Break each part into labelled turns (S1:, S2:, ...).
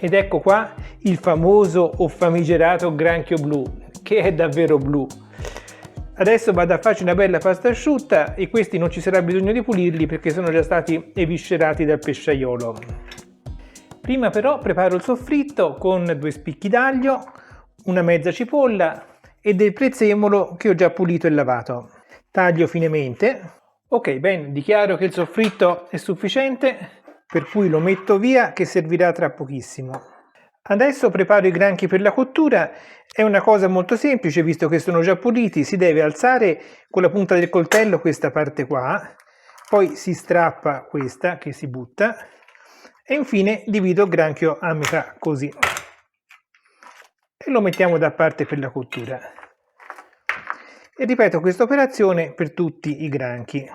S1: Ed ecco qua il famoso o famigerato granchio blu, che è davvero blu. Adesso vado a farci una bella pasta asciutta e questi non ci sarà bisogno di pulirli perché sono già stati eviscerati dal pesciaiolo. Prima però preparo il soffritto con 2 spicchi d'aglio, una mezza cipolla e del prezzemolo che ho già pulito e lavato. Taglio finemente. Ok, bene, dichiaro che il soffritto è sufficiente, per cui lo metto via che servirà tra pochissimo. Adesso preparo i granchi per la cottura. È una cosa molto semplice visto che sono già puliti, si deve alzare con la punta del coltello questa parte qua, poi si strappa questa che si butta e infine divido il granchio a metà così e lo mettiamo da parte per la cottura. E ripeto questa operazione per tutti i granchi.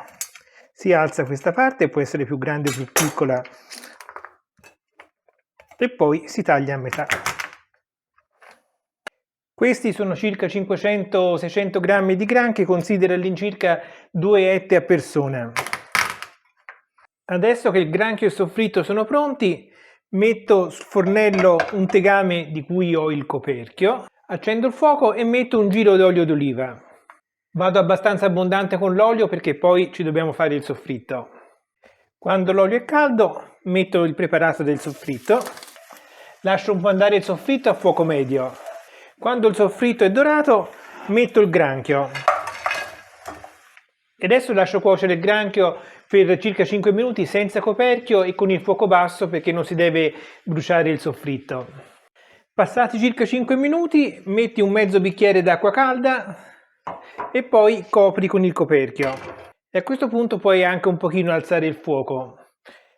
S1: Si alza questa parte, può essere più grande o più piccola, e poi si taglia a metà. Questi sono circa 500-600 grammi di granchi, considera all'incirca 2 etti a persona. Adesso che il granchio e il soffritto sono pronti, metto sul fornello un tegame di cui ho il coperchio, accendo il fuoco e metto un giro d'olio d'oliva. Vado abbastanza abbondante con l'olio perché poi ci dobbiamo fare il soffritto. Quando l'olio è caldo, metto il preparato del soffritto, lascio un po' andare il soffritto a fuoco medio. Quando il soffritto è dorato, metto il granchio. E adesso lascio cuocere il granchio per circa 5 minuti senza coperchio e con il fuoco basso perché non si deve bruciare il soffritto. Passati circa 5 minuti, metti un mezzo bicchiere d'acqua calda e poi copri con il coperchio. E a questo punto puoi anche un pochino alzare il fuoco.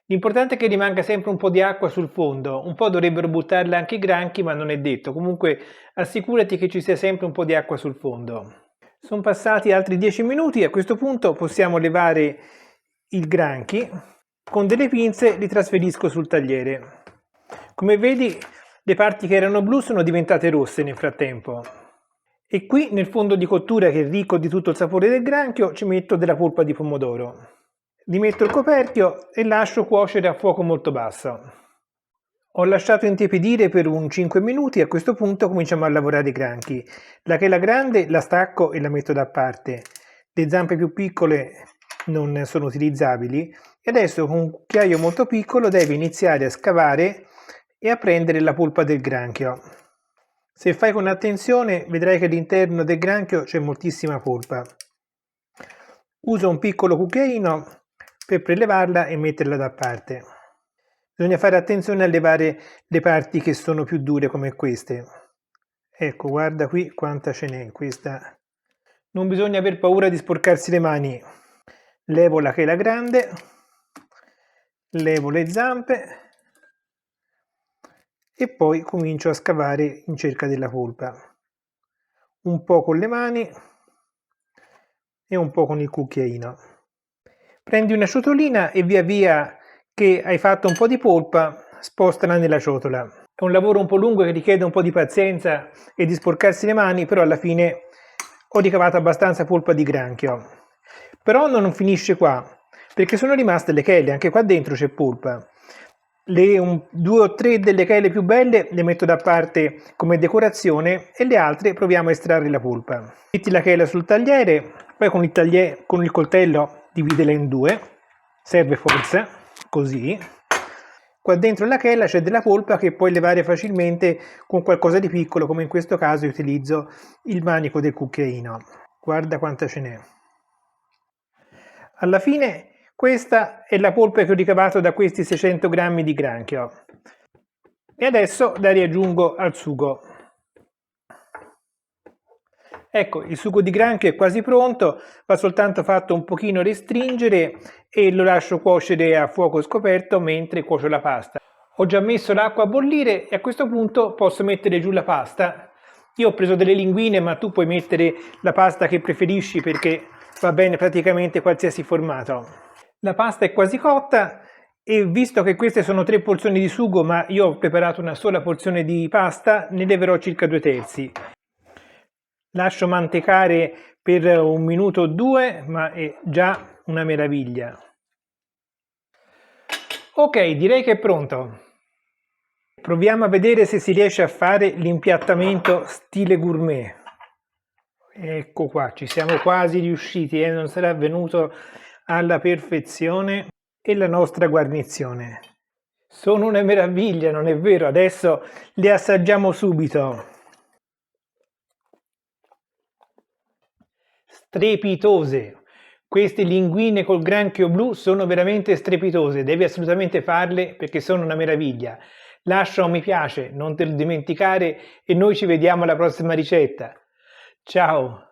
S1: L'importante è che rimanga sempre un po' di acqua sul fondo, un po' dovrebbero buttarla anche i granchi ma non è detto, comunque assicurati che ci sia sempre un po' di acqua sul fondo. Sono passati altri 10 minuti, a questo punto possiamo levare i granchi, con delle pinze li trasferisco sul tagliere. Come vedi le parti che erano blu sono diventate rosse nel frattempo. E qui nel fondo di cottura che è ricco di tutto il sapore del granchio ci metto della polpa di pomodoro. Rimetto il coperchio e lascio cuocere a fuoco molto basso. Ho lasciato intiepidire per un 5 minuti e a questo punto cominciamo a lavorare i granchi. La chela grande la stacco e la metto da parte. Le zampe più piccole non sono utilizzabili e adesso con un cucchiaio molto piccolo devi iniziare a scavare e a prendere la polpa del granchio. Se fai con attenzione vedrai che all'interno del granchio c'è moltissima polpa. Uso un piccolo cucchiaino per prelevarla e metterla da parte. Bisogna fare attenzione a levare le parti che sono più dure come queste. Ecco, guarda qui quanta ce n'è questa. Non bisogna aver paura di sporcarsi le mani. Levo la chela grande, levo le zampe e poi comincio a scavare in cerca della polpa. Un po' con le mani e un po' con il cucchiaino. Prendi una ciotolina e via via che hai fatto un po' di polpa, spostala nella ciotola. È un lavoro un po' lungo che richiede un po' di pazienza e di sporcarsi le mani, però alla fine ho ricavato abbastanza polpa di granchio. Però non finisce qua, perché sono rimaste le chele, anche qua dentro c'è polpa. 2 o 3 delle chele più belle le metto da parte come decorazione e le altre proviamo a estrarre la polpa. Metti la chela sul tagliere, poi con il coltello dividila in 2, serve forza, così. Qua dentro la chela c'è della polpa che puoi levare facilmente con qualcosa di piccolo, come in questo caso utilizzo il manico del cucchiaino. Guarda quanta ce n'è. Alla fine questa è la polpa che ho ricavato da questi 600 grammi di granchio. E adesso la riaggiungo al sugo. Ecco, il sugo di granchio è quasi pronto, va soltanto fatto un pochino restringere e lo lascio cuocere a fuoco scoperto mentre cuocio la pasta. Ho già messo l'acqua a bollire e a questo punto posso mettere giù la pasta. Io ho preso delle linguine, ma tu puoi mettere la pasta che preferisci perché va bene praticamente qualsiasi formato. La pasta è quasi cotta e visto che queste sono 3 porzioni di sugo, ma io ho preparato una sola porzione di pasta, ne leverò circa 2/3. Lascio mantecare per 1 minuto o 2, ma è già una meraviglia. Ok, direi che è pronto. Proviamo a vedere se si riesce a fare l'impiattamento stile gourmet. Ecco qua, ci siamo quasi riusciti, non sarà venuto alla perfezione. E la nostra guarnizione. Sono una meraviglia, non è vero? Adesso le assaggiamo subito. Strepitose. Queste linguine col granchio blu sono veramente strepitose, devi assolutamente farle perché sono una meraviglia. Lascia un mi piace, non te lo dimenticare e noi ci vediamo alla prossima ricetta. Ciao!